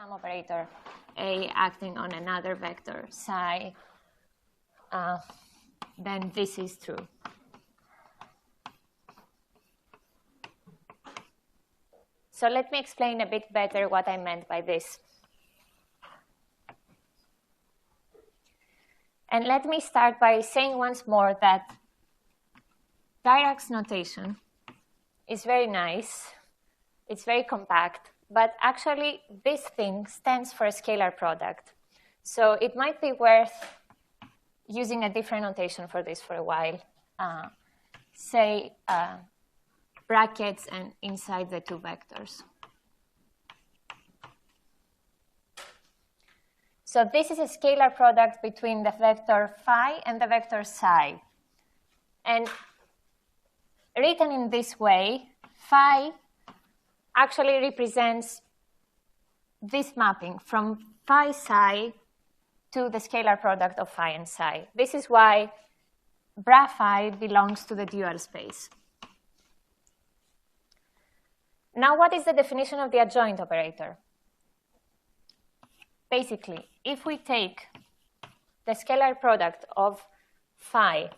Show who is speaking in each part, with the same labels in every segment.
Speaker 1: some operator A acting on another vector psi, then this is true. So let me explain a bit better what I meant by this. And let me start by saying once more that Dirac's notation is very nice. It's very compact. But actually, this thing stands for a scalar product. So it might be worth using a different notation for this for a while. Say brackets and inside the two vectors. So this is a scalar product between the vector phi and the vector psi. And written in this way, phi actually represents this mapping from phi psi to the scalar product of phi and psi. This is why bra phi belongs to the dual space. Now, what is the definition of the adjoint operator? Basically, if we take the scalar product of phi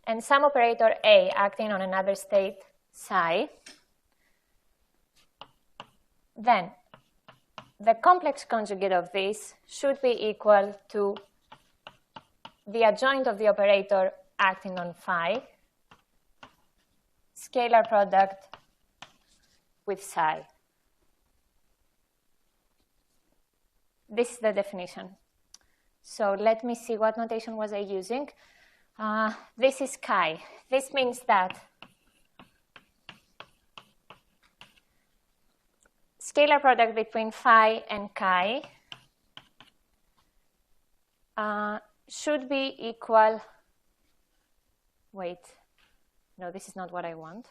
Speaker 1: and some operator A acting on another state psi, then the complex conjugate of this should be equal to the adjoint of the operator acting on phi, scalar product with psi. This is the definition. So let me see, what notation was I using? This is chi. This means that scalar product between phi and chi should be equal. Wait, no, this is not what I want.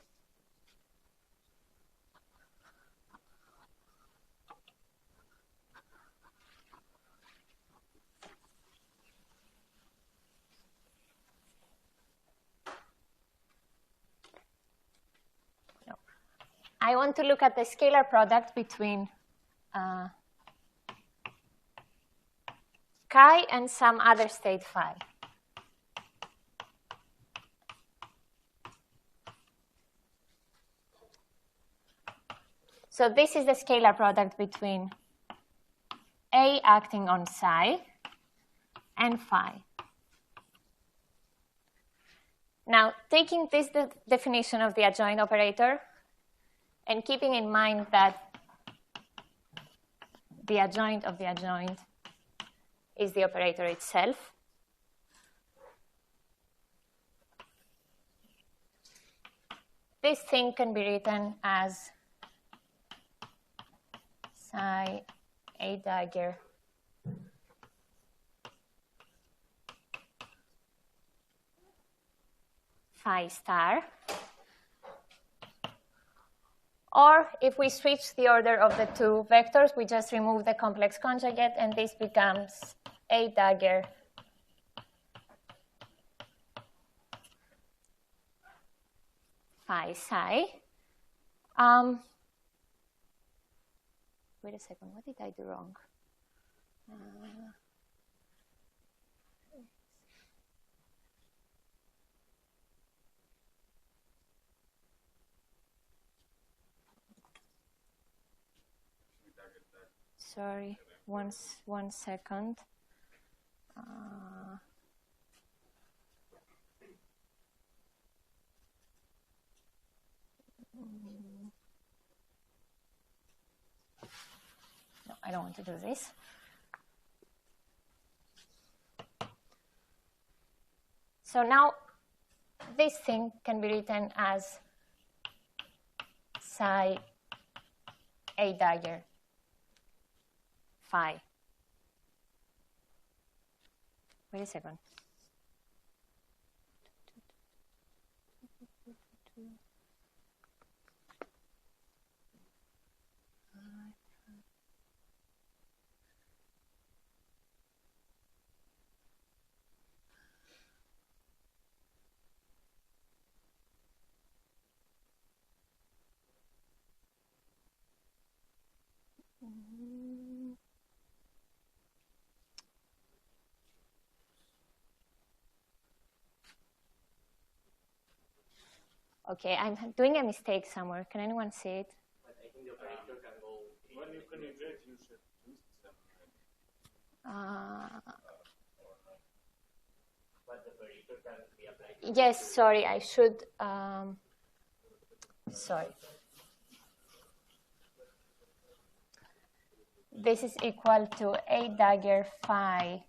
Speaker 1: I want to look at the scalar product between chi and some other state phi. So this is the scalar product between A acting on psi and phi. Now, taking this definition of the adjoint operator, and keeping in mind that the adjoint of the adjoint is the operator itself, this thing can be written as psi A dagger phi star. Or if we switch the order of the two vectors, we just remove the complex conjugate, and this becomes A dagger phi psi. Wait a second, what did I do wrong? Sorry, one second. No, I don't want to do this. So now this thing can be written as psi A dagger phi. Wait a second. Okay, I'm doing a mistake somewhere. Can anyone see it?
Speaker 2: But I think the operator can go.
Speaker 3: When you conjugate, you should use them.
Speaker 2: But the operator can be applied.
Speaker 1: Yes, sorry, I should. Sorry. This is equal to A dagger phi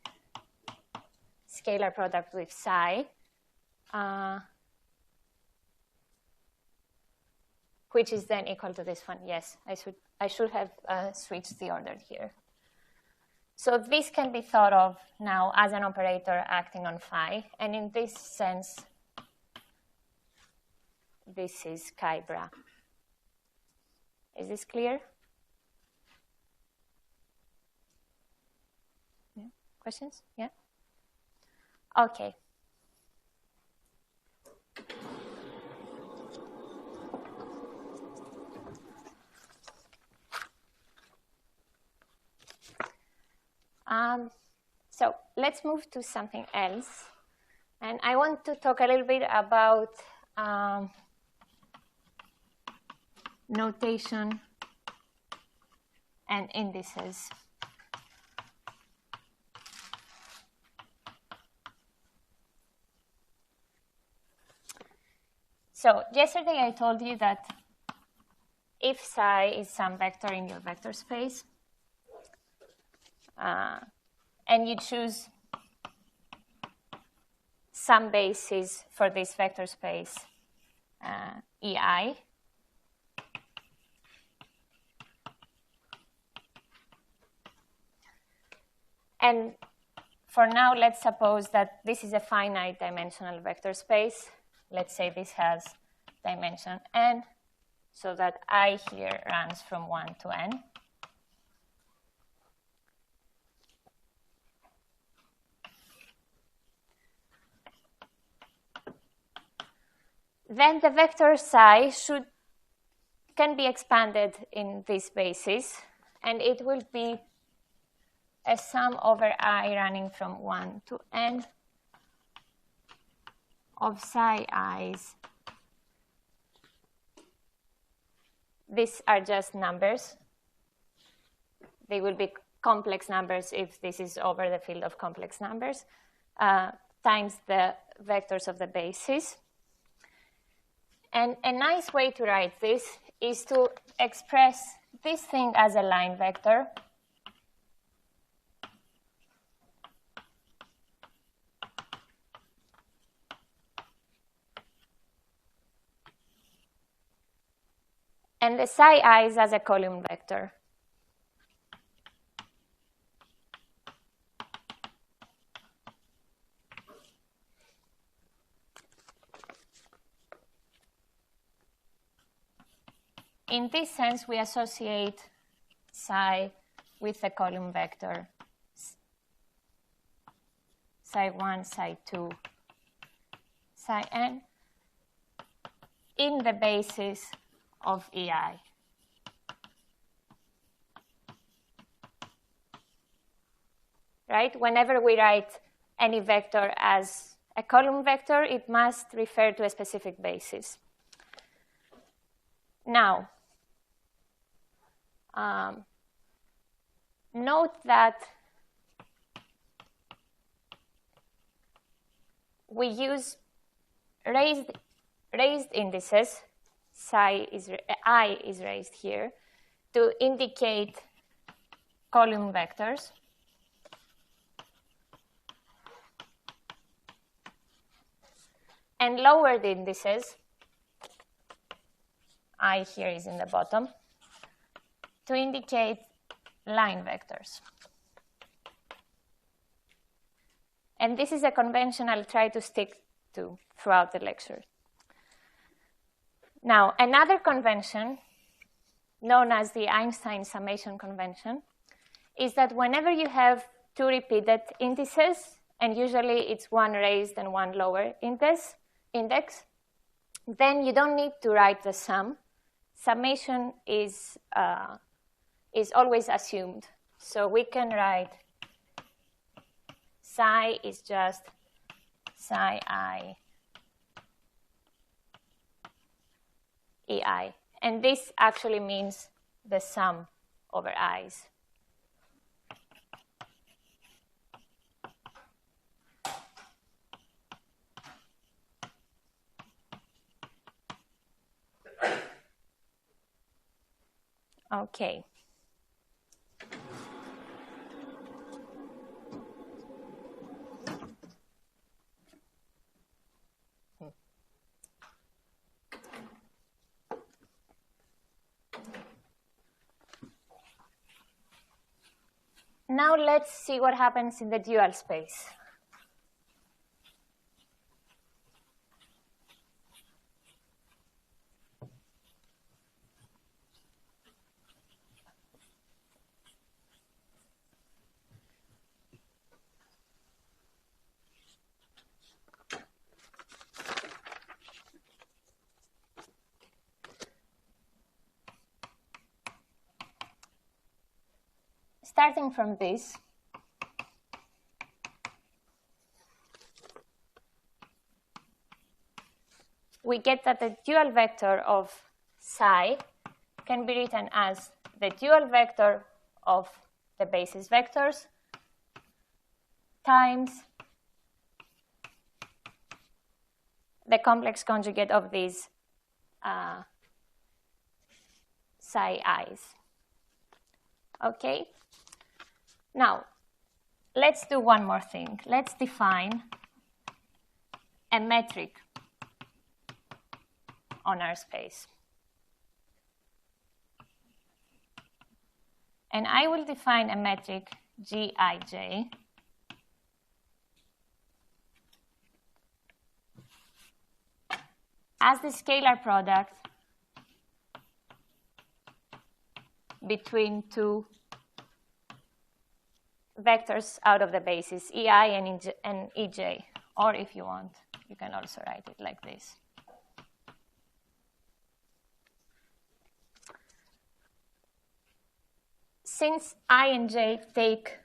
Speaker 1: scalar product with psi, which is then equal to this one. Yes, I should have switched the order here. So this can be thought of now as an operator acting on phi, and in this sense, this is chi-bra. Is this clear? Yeah. Questions? Yeah? Okay. So let's move to something else. And I want to talk a little bit about notation and indices. So yesterday I told you that if psi is some vector in your vector space, and you choose some basis for this vector space, EI, and for now, let's suppose that this is a finite dimensional vector space. Let's say this has dimension n, so that I here runs from 1 to n. Then the vector psi can be expanded in this basis, and it will be a sum over I running from 1 to n of psi i's. These are just numbers. They will be complex numbers if this is over the field of complex numbers, times the vectors of the basis. And a nice way to write this is to express this thing as a line vector. And the psi i's as a column vector. In this sense, we associate psi with the column vector psi 1, psi 2, psi n in the basis of EI. Right? Whenever we write any vector as a column vector, it must refer to a specific basis. Now, note that we use raised indices. I is raised here to indicate column vectors. And lowered indices, I here is in the bottom, to indicate line vectors. And this is a convention I'll try to stick to throughout the lecture. Now, another convention, known as the Einstein summation convention, is that whenever you have two repeated indices, and usually it's one raised and one lower index, then you don't need to write the sum. Summation is always assumed. So we can write psi is just psi I EI. And this actually means the sum over i's. Okay. Now let's see what happens in the dual space. Starting from this, we get that the dual vector of psi can be written as the dual vector of the basis vectors times the complex conjugate of these psi i's. Okay? Now, let's do one more thing. Let's define a metric on our space. And I will define a metric Gij as the scalar product between two vectors out of the basis, Ei and Ej. Or if you want, you can also write it like this. Since I and j take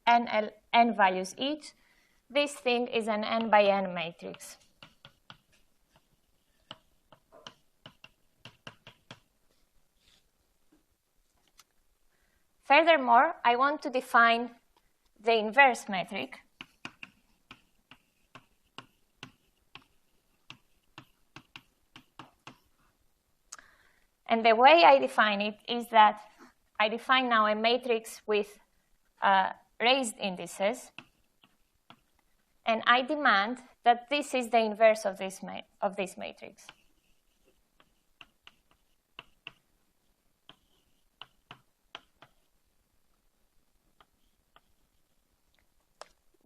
Speaker 1: n values each, this thing is an n by n matrix. Furthermore, I want to define the inverse metric. And the way I define it is that I define now a matrix with raised indices, and I demand that this is the inverse of this matrix.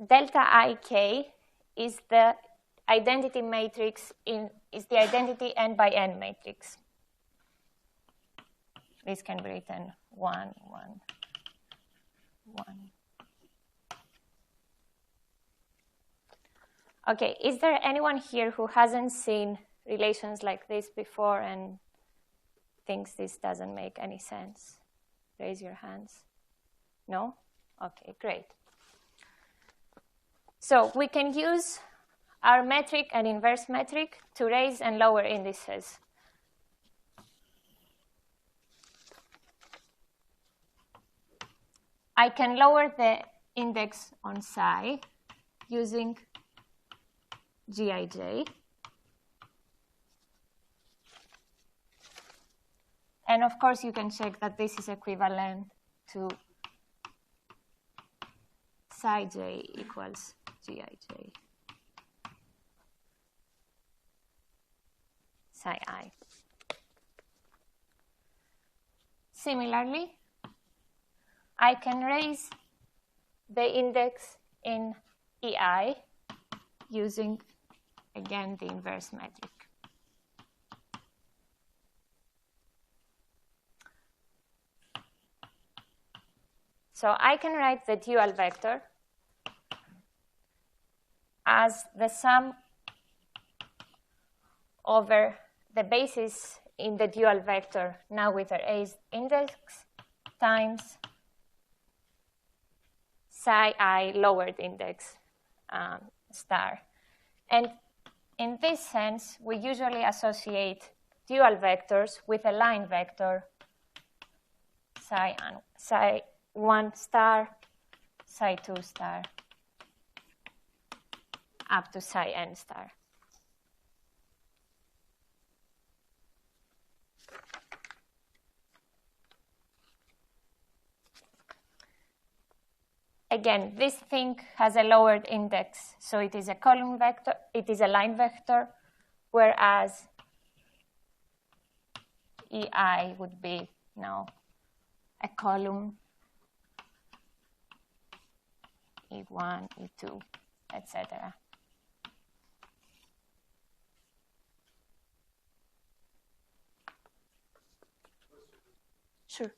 Speaker 1: Delta Ik is the identity matrix is the identity n by n matrix. This can be written 1, 1, 1. Okay, is there anyone here who hasn't seen relations like this before and thinks this doesn't make any sense? Raise your hands. No? Okay, great. So we can use our metric and inverse metric to raise and lower indices. I can lower the index on psi using Gij. And of course, you can check that this is equivalent to psi j equals Gij. Psi I. Similarly, I can raise the index in EI using, again, the inverse metric. So I can write the dual vector as the sum over the basis in the dual vector, now with a raised index, times psi I lowered index star. And in this sense, we usually associate dual vectors with a line vector psi1 star, psi2 star, up to psi n star. Again, this thing has a lowered index, so it is a column vector, it is a line vector, whereas EI would be now a column, E1, E2, etc. Sure.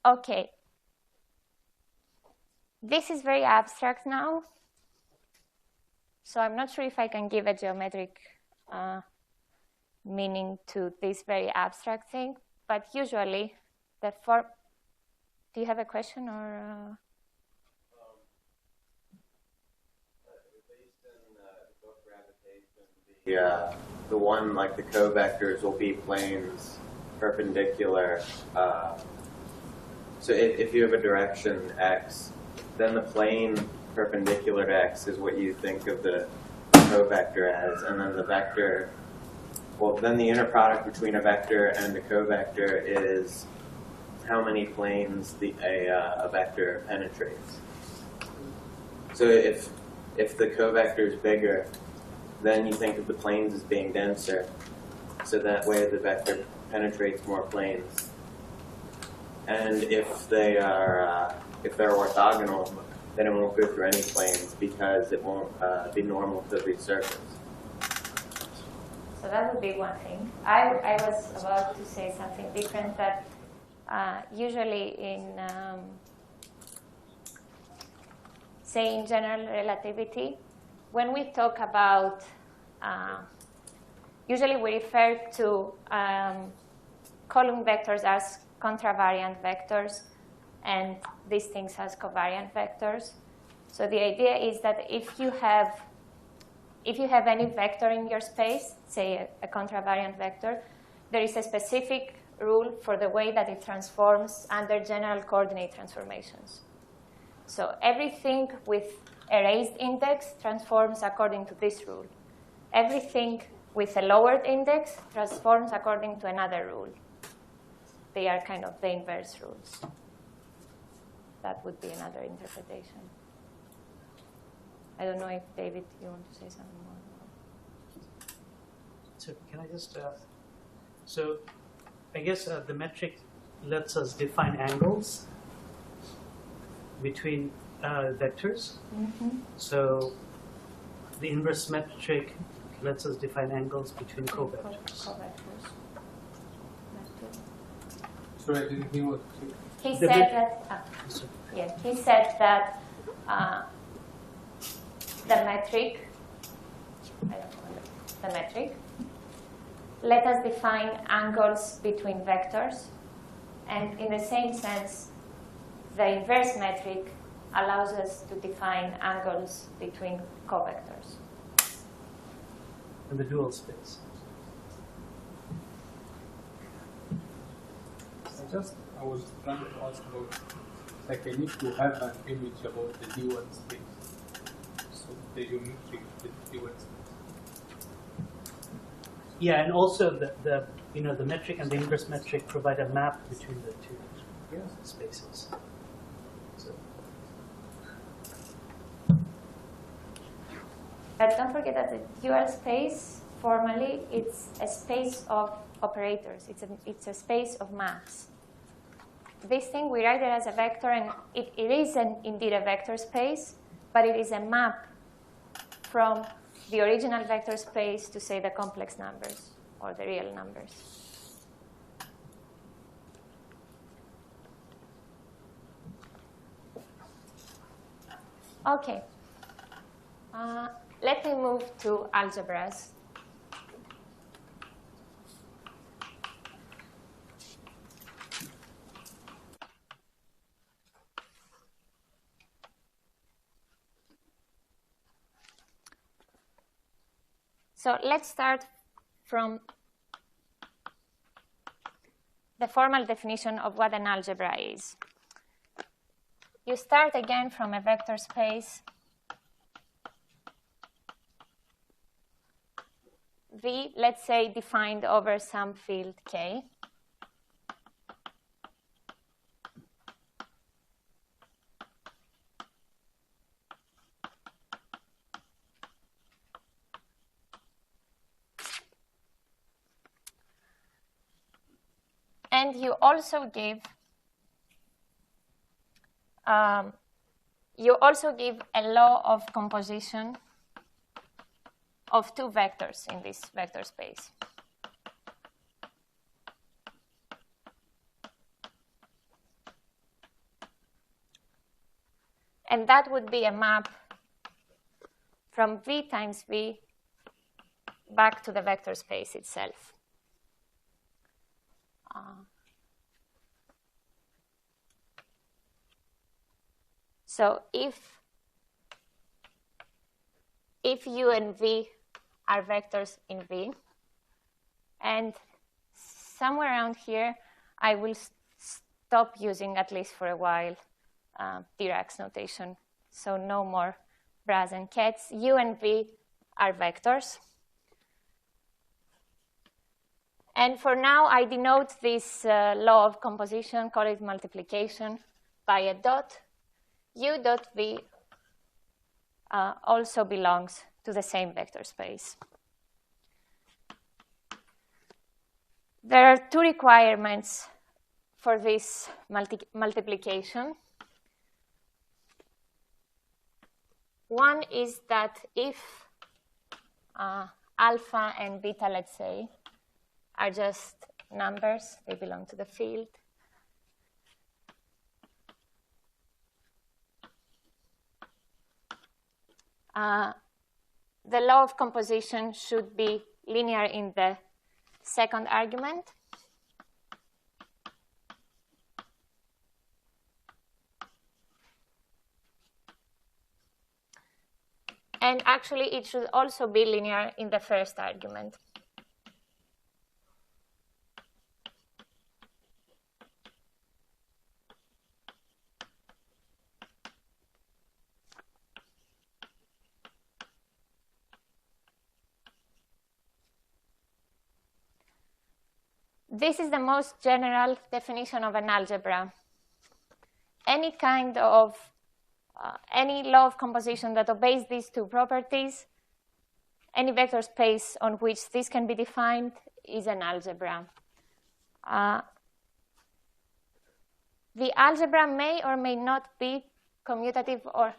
Speaker 1: Okay. This is very abstract now, so I'm not sure if I can give a geometric meaning to this very abstract thing, but usually the form. Do you have a question or?
Speaker 4: The one, like the covectors, will be planes perpendicular. So if you have a direction x, then the plane perpendicular to x is what you think of the covector as, and then the vector, well, then the inner product between a vector and a covector is how many planes a vector penetrates. So if the covector is bigger, then you think of the planes as being denser, so that way the vector penetrates more planes. And if they're orthogonal, then it won't go through any planes because it won't be normal to the surface.
Speaker 1: So that would be one thing. I was about to say something different, that usually in, say, in general relativity, when we talk about, usually we refer to column vectors as contravariant vectors and these things as covariant vectors. So the idea is that if you have any vector in your space, say a contravariant vector, there is a specific rule for the way that it transforms under general coordinate transformations. So everything with a raised index transforms according to this rule. Everything with a lowered index transforms according to another rule. They are kind of the inverse rules. That would be another interpretation. I don't know if, David, you want to say something more?
Speaker 5: So can I just, so I guess the metric lets us define angles between vectors.
Speaker 1: Mm-hmm.
Speaker 5: So the inverse metric lets us define angles between covectors.
Speaker 1: Co-vectors.
Speaker 3: Sorry, I didn't hear what.
Speaker 1: He said that the metric, let us define angles between vectors, and in the same sense, the inverse metric allows us to define angles between covectors.
Speaker 5: In the dual space.
Speaker 3: I was trying to ask about, like, I need to have an image about the dual space. So the geometry with dual space.
Speaker 5: Yeah, and also the metric and the inverse metric provide a map between the two spaces. So.
Speaker 1: But don't forget that the dual space, formally, it's a space of operators. It's a space of maps. This thing, we write it as a vector, and it is indeed a vector space, but it is a map from the original vector space to, say, the complex numbers or the real numbers. Okay. Let me move to algebras. So let's start from the formal definition of what an algebra is. You start again from a vector space V, let's say defined over some field K. And you also give a law of composition of two vectors in this vector space. And that would be a map from V times V back to the vector space itself. So if U and V are vectors in V, and somewhere around here, I will stop using, at least for a while, Dirac's notation. So no more bras and cats. U and V are vectors. And for now, I denote this law of composition, call it multiplication, by a dot. U dot V also belongs to the same vector space. There are two requirements for this multiplication. One is that if alpha and beta, let's say, are just numbers, they belong to the field, the law of composition should be linear in the second argument. And actually, it should also be linear in the first argument. This is the most general definition of an algebra. Any kind of any law of composition that obeys these two properties, any vector space on which this can be defined is an algebra. The algebra may or may not be commutative, or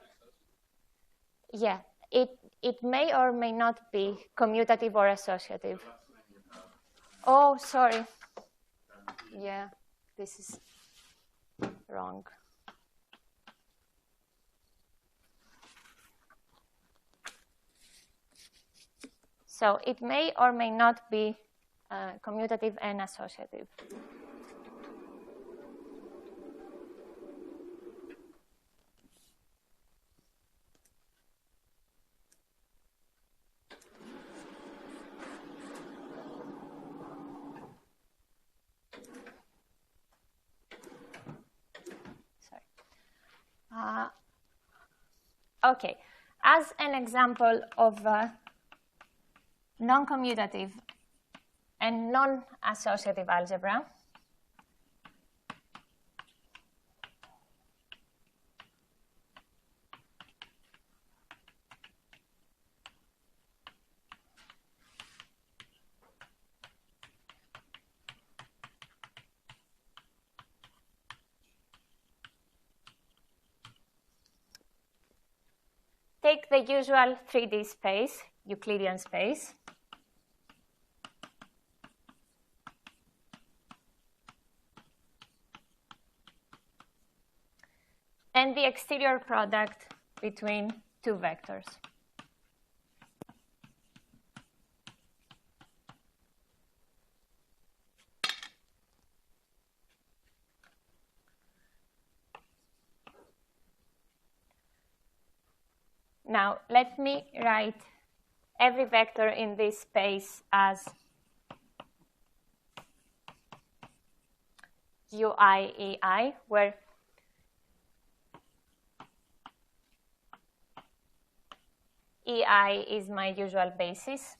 Speaker 1: it may or may not be commutative or associative. Oh, sorry. Yeah, this is wrong. So it may or may not be commutative and associative. Okay, as an example of non-commutative and non-associative algebra, take the usual 3D space, Euclidean space, and the exterior product between two vectors. Now, let me write every vector in this space as ui, ei, where ei is my usual basis.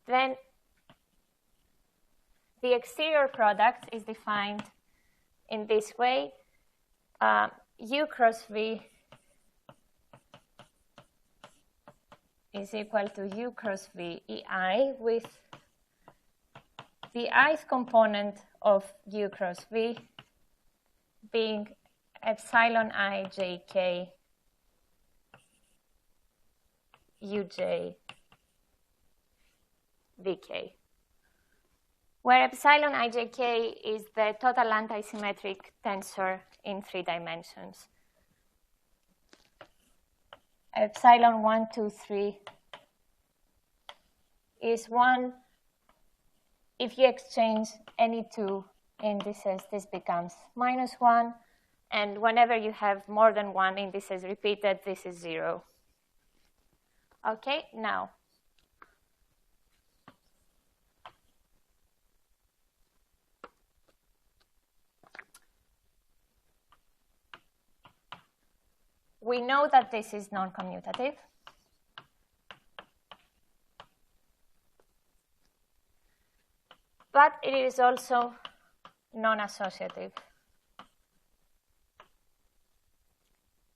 Speaker 1: Then the exterior product is defined in this way. U cross V is equal to U cross V EI, with the ith component of U cross V being epsilon I jk uj vk, where epsilon ijk is the total antisymmetric tensor in 3 dimensions. Epsilon 1, 2, 3 is 1. If you exchange any 2 indices, this becomes -1. And whenever you have more than 1 indices repeated, this is 0. Okay, now we know that this is non-commutative. But it is also non-associative.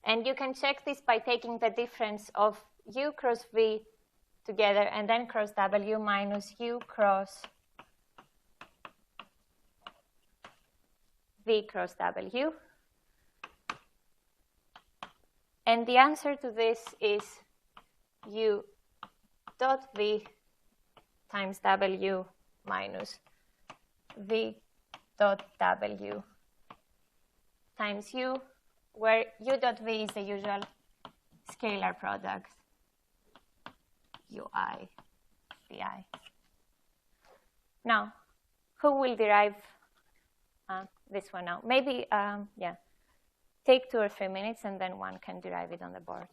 Speaker 1: And you can check this by taking the difference of U cross V together and then cross W minus U cross V cross W. And the answer to this is U dot V times W minus V dot W times U, where U dot V is the usual scalar product, UI, VI. Now, who will derive this one now? Maybe, yeah, take 2 or 3 minutes and then one can derive it on the board.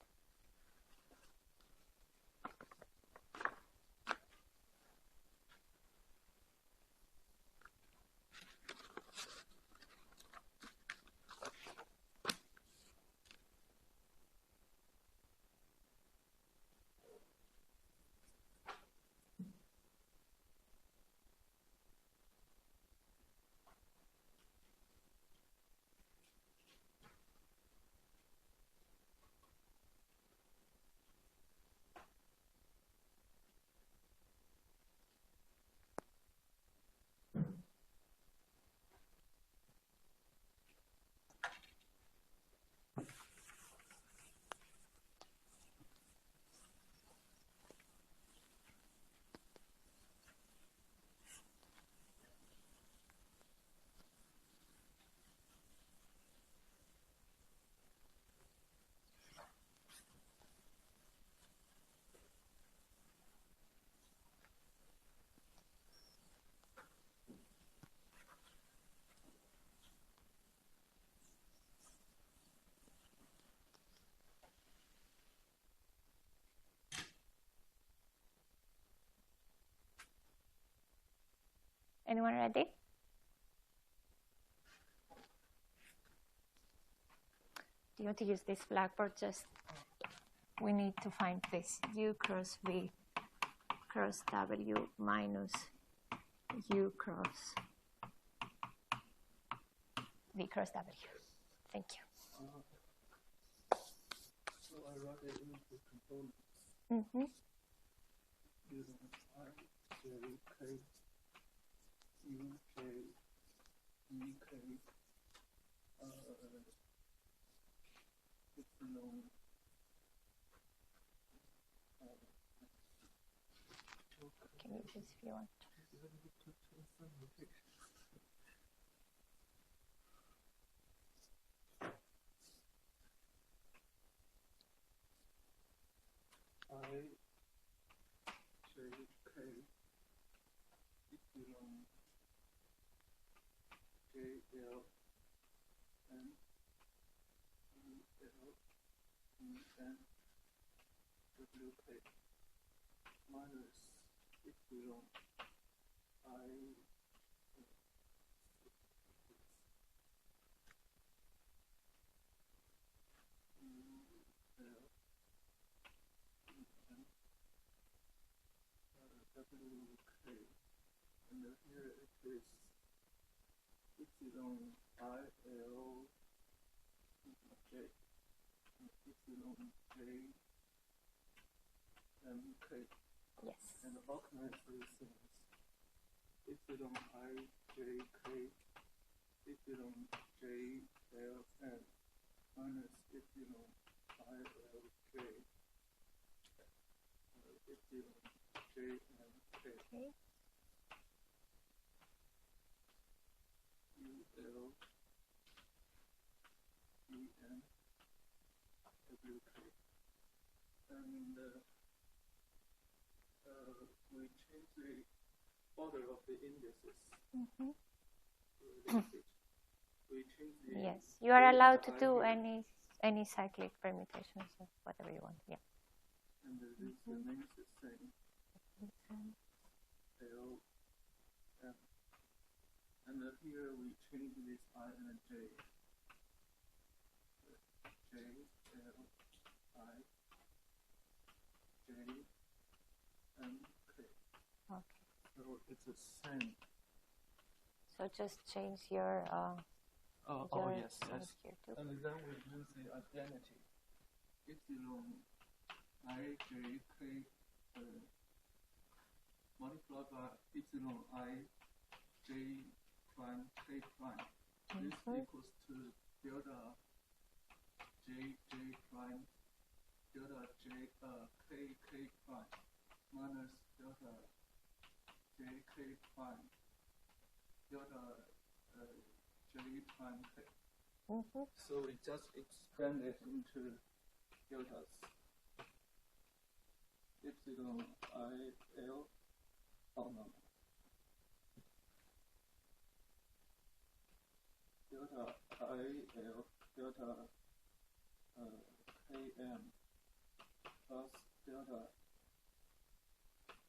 Speaker 1: Anyone ready? Do you want to use this blackboard? Just, we need to find this U cross V cross W minus U cross V cross W. Thank you.
Speaker 3: So I wrote it into components.
Speaker 1: Mm-hmm. Can you choose if you want?
Speaker 6: L N U L E N W K minus epsilon I WK, and here it is epsilon IL J, epsilon J MK,
Speaker 1: Yes.
Speaker 6: and ultimately since epsilon I J K, epsilon J L N minus epsilon I L J, epsilon J M K.
Speaker 1: Okay.
Speaker 6: U L E N W K, and we change the order of the indices.
Speaker 1: Mm-hmm.
Speaker 6: We change the
Speaker 1: Yes, you are allowed to
Speaker 6: I
Speaker 1: do
Speaker 6: here,
Speaker 1: any cyclic permutations of whatever you want. Yeah.
Speaker 6: and this remains the same. L M, and here we change this I and J. J L I J M K.
Speaker 1: Okay.
Speaker 6: So it's the same.
Speaker 1: So just change your your
Speaker 6: Yes.
Speaker 1: things here too.
Speaker 6: And then we use the identity. Epsilon I J K multiplied by epsilon I J prime K prime. This equals to delta J prime delta J K prime minus delta J K prime delta J prime K.
Speaker 1: Mm-hmm.
Speaker 6: So we just expand it into deltas. Epsilon I L, delta I L delta K M plus delta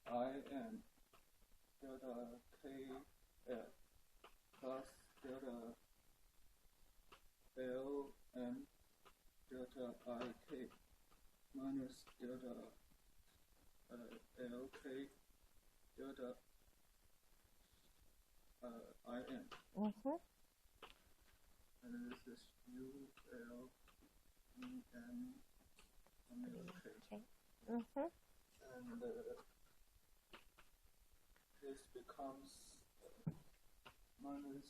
Speaker 6: I N delta K L plus delta L M delta I K minus delta L K delta I N.
Speaker 1: Mm-hmm.
Speaker 6: And this is U L E N K.
Speaker 1: Okay. Mm-hmm.
Speaker 6: And this becomes minus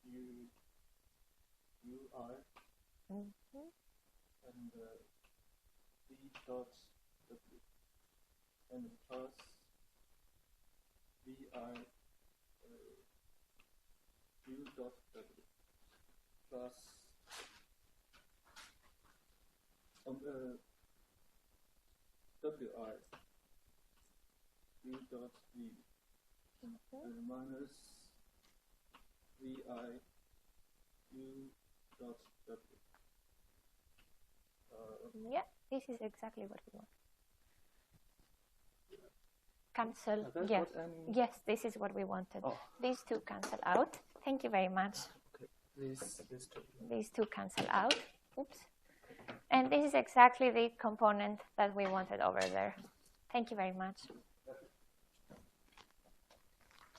Speaker 6: U I
Speaker 1: Mm-hmm.
Speaker 6: and B dot W and plus V I U dot W plus W I U dot V and minus V I U dot W.
Speaker 1: Yeah, this is exactly what we want. Cancel.
Speaker 6: That's
Speaker 1: Yeah.
Speaker 6: what I'm-
Speaker 1: Yes, this is what we wanted.
Speaker 6: Oh.
Speaker 1: These two cancel out. Thank you very much.
Speaker 6: Okay, this two.
Speaker 1: These two cancel out. Oops. And this is exactly the component that we wanted over there. Thank you very much.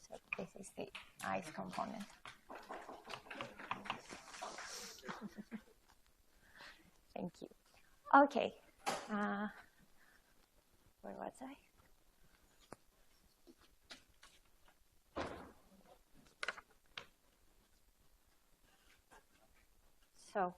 Speaker 1: So this is the ice component. Thank you. Okay. Where was I? So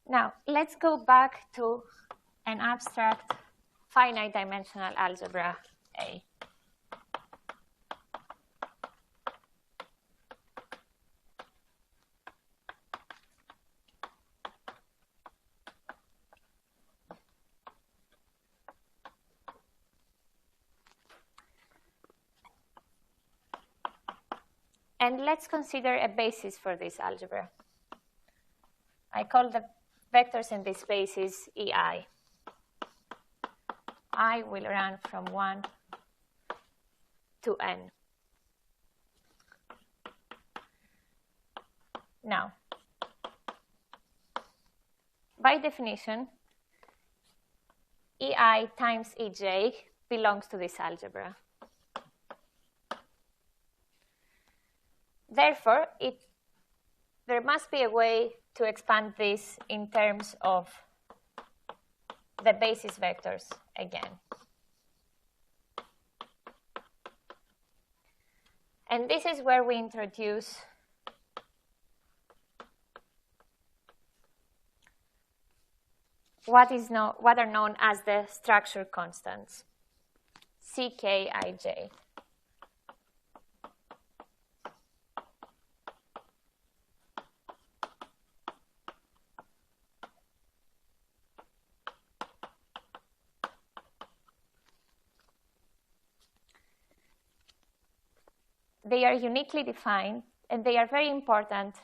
Speaker 1: now let's go back to an abstract finite dimensional algebra A. And let's consider a basis for this algebra. I call the vectors in this basis EI. I will run from 1 to n. Now, by definition, EI times EJ belongs to this algebra. Therefore, there must be a way to expand this in terms of the basis vectors again. And this is where we introduce what are known as the structure constants, CKIJ. They are uniquely defined, and they are very important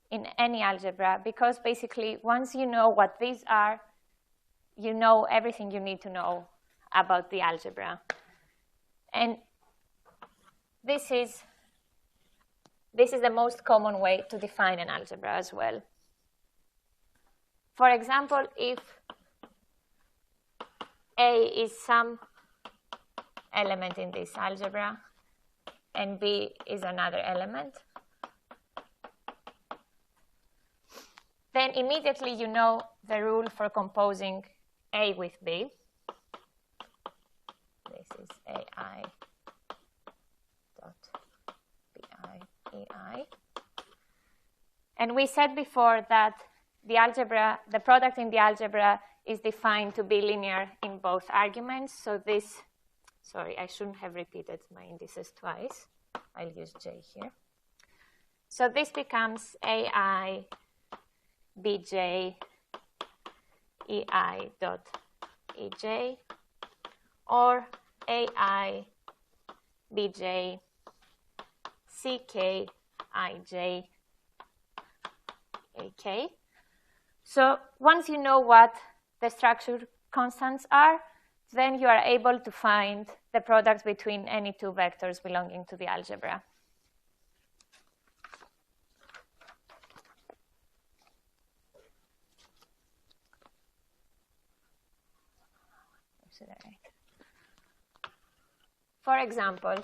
Speaker 1: in any algebra because basically once you know what these are, you know everything you need to know about the algebra. And this is the most common way to define an algebra as well. For example, if A is some element in this algebra and B is another element, then immediately you know the rule for composing A with B. This is AI dot BI EI. And we said before that the product in the algebra is defined to be linear in both arguments. So this, sorry, I shouldn't have repeated my indices twice. I'll use J here. So this becomes AI BJ EI dot EJ or AI BJ CK IJ AK. So once you know what the structure constants are, then you are able to find the product between any two vectors belonging to the algebra. For example,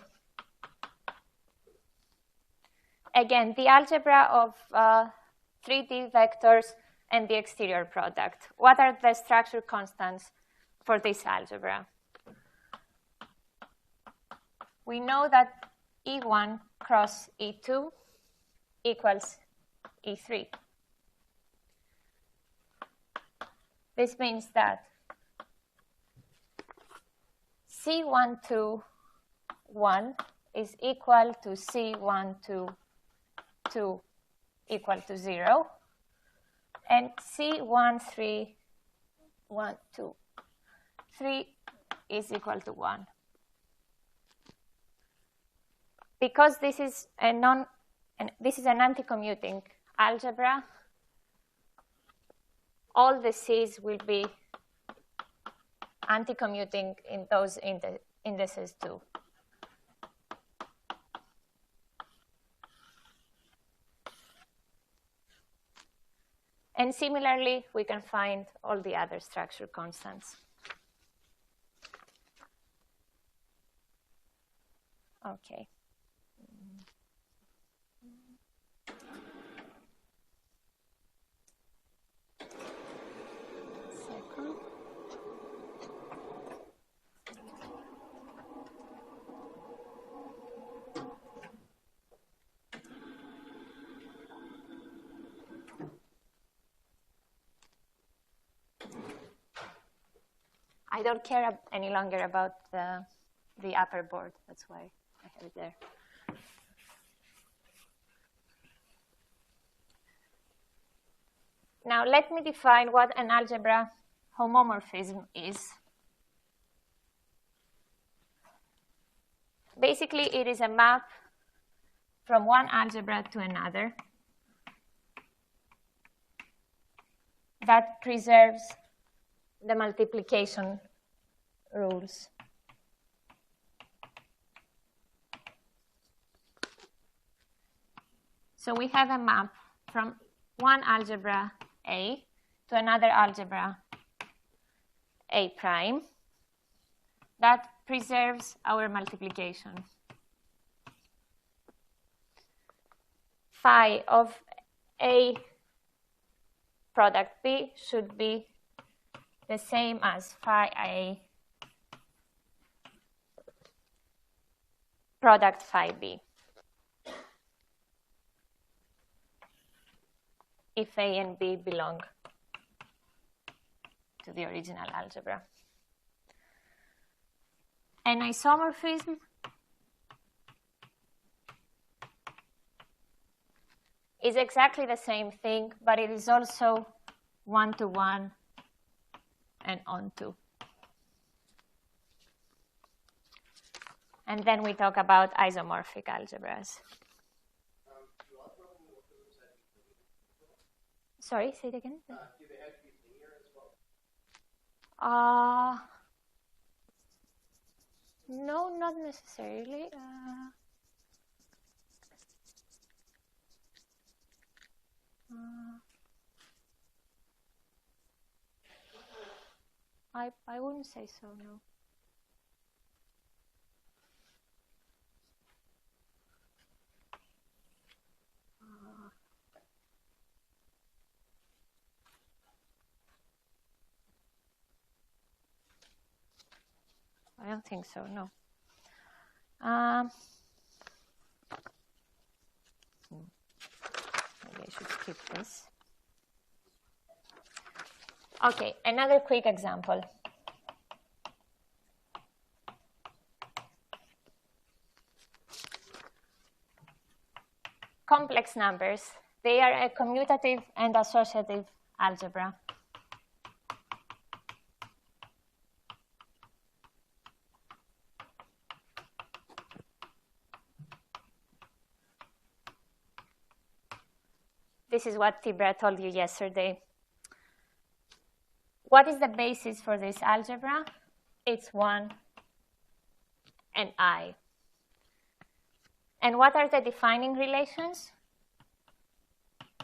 Speaker 1: again, the algebra of 3D vectors and the exterior product. What are the structure constants for this algebra? We know that E1 cross E2 equals E3. This means that C121 is equal to C122 equal to 0, and C13123 is equal to 1. Because this is an anti-commuting algebra, all the C's will be anti-commuting in those indices too. And similarly, we can find all the other structure constants. Okay. Second. I don't care any longer about the upper board. That's why I have it there. Now let me define what an algebra homomorphism is. Basically, it is a map from one algebra to another that preserves the multiplication rules. So we have a map from one algebra A to another algebra A prime that preserves our multiplication. Phi of A product B should be the same as phi A product phi B if A and B belong to the original algebra. An isomorphism is exactly the same thing, but it is also one-to-one and onto. And then we talk about isomorphic algebras. Sorry, say it again.
Speaker 2: Do they have to be linear as well?
Speaker 1: No, not necessarily. I wouldn't say so, no. I don't think so, no. Maybe I should skip this. Okay, another quick example. Complex numbers. They are a commutative and associative algebra. This is what Tibra told you yesterday. What is the basis for this algebra? It's 1 and I. And what are the defining relations?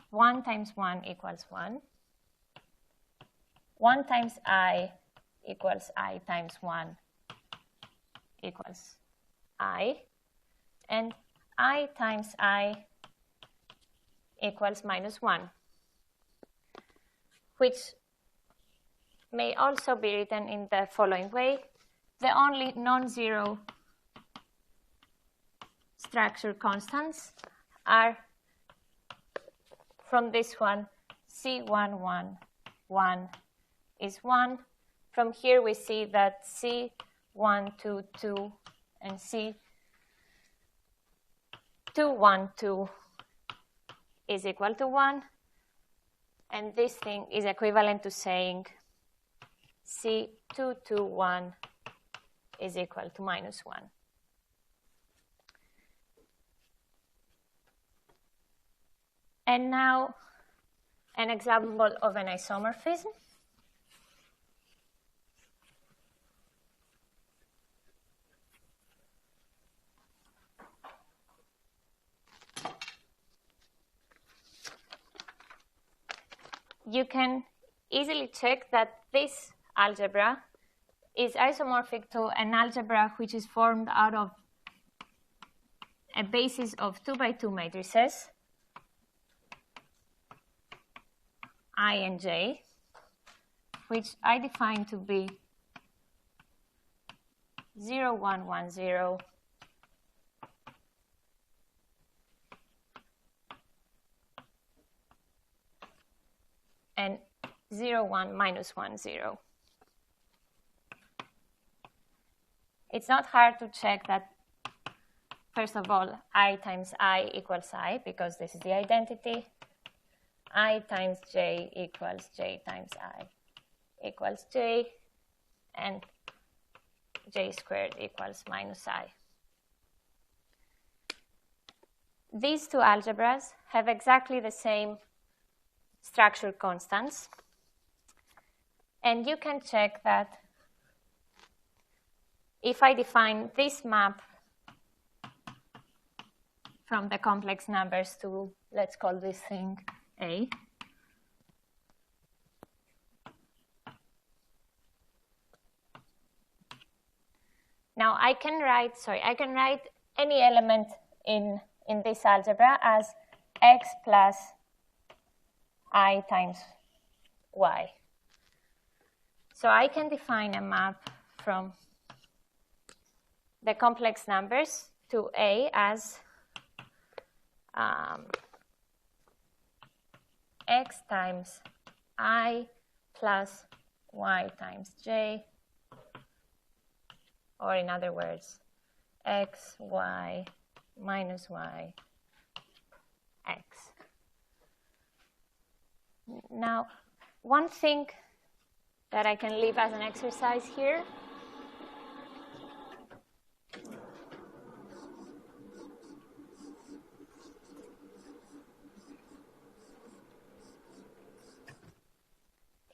Speaker 1: 1 times 1 equals 1. 1 times I equals I times 1 equals I. And I times I equals minus 1, which may also be written in the following way. The only non-zero structure constants are from this one, C1, 1, 1 is 1. From here we see that C1, 2, 2, and C2, 1, 2 is equal to 1. And this thing is equivalent to saying C2, 2, 1 is equal to minus 1. And now an example of an isomorphism. You can easily check that this algebra is isomorphic to an algebra which is formed out of a basis of 2 by 2 matrices, I and J, which I define to be 0, 1, 1, 0, and 0, 1, minus 1, 0. It's not hard to check that, first of all, I times I equals I, because this is the identity. I times J equals J times I equals J, and J squared equals minus I. these two algebras have exactly the same structural constants. And you can check that if I define this map from the complex numbers to, let's call this thing A, now I can write any element in this algebra as x plus I times y. So I can define a map from the complex numbers to A as x times I plus y times j, or in other words, x, y, minus y, x. Now, one thing that I can leave as an exercise here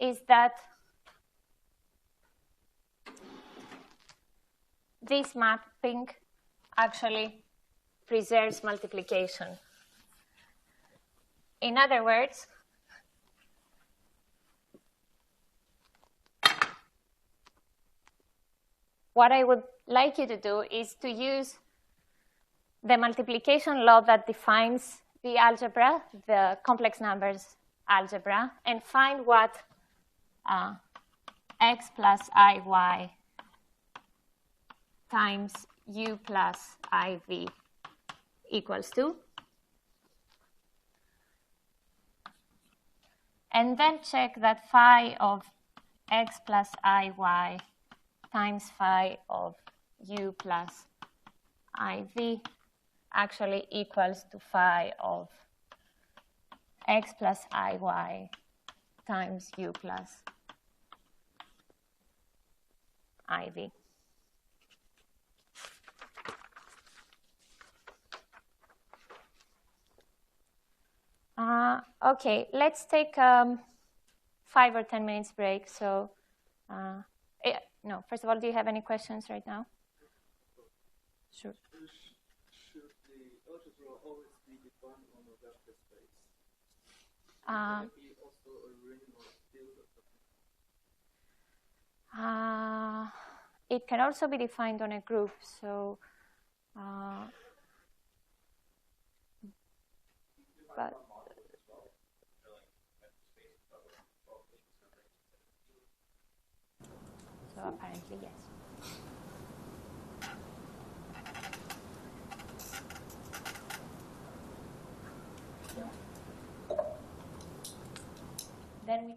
Speaker 1: is that this mapping actually preserves multiplication. In other words, what I would like you to do is to use the multiplication law that defines the algebra, the complex numbers algebra, and find what x plus iy times u plus iv equals to. And then check that phi of x plus iy times phi of u plus iv actually equals to phi of x plus iy times u plus iv. Okay, let's take 5 or 10 minutes break. So, no, first of all, do you have any questions right now? Sure.
Speaker 6: Should the algebra always be defined on a vector space?
Speaker 1: Uh,
Speaker 6: Can it be also a ring or field or something?
Speaker 1: it can also be defined on a group. So, but so apparently yes. Then we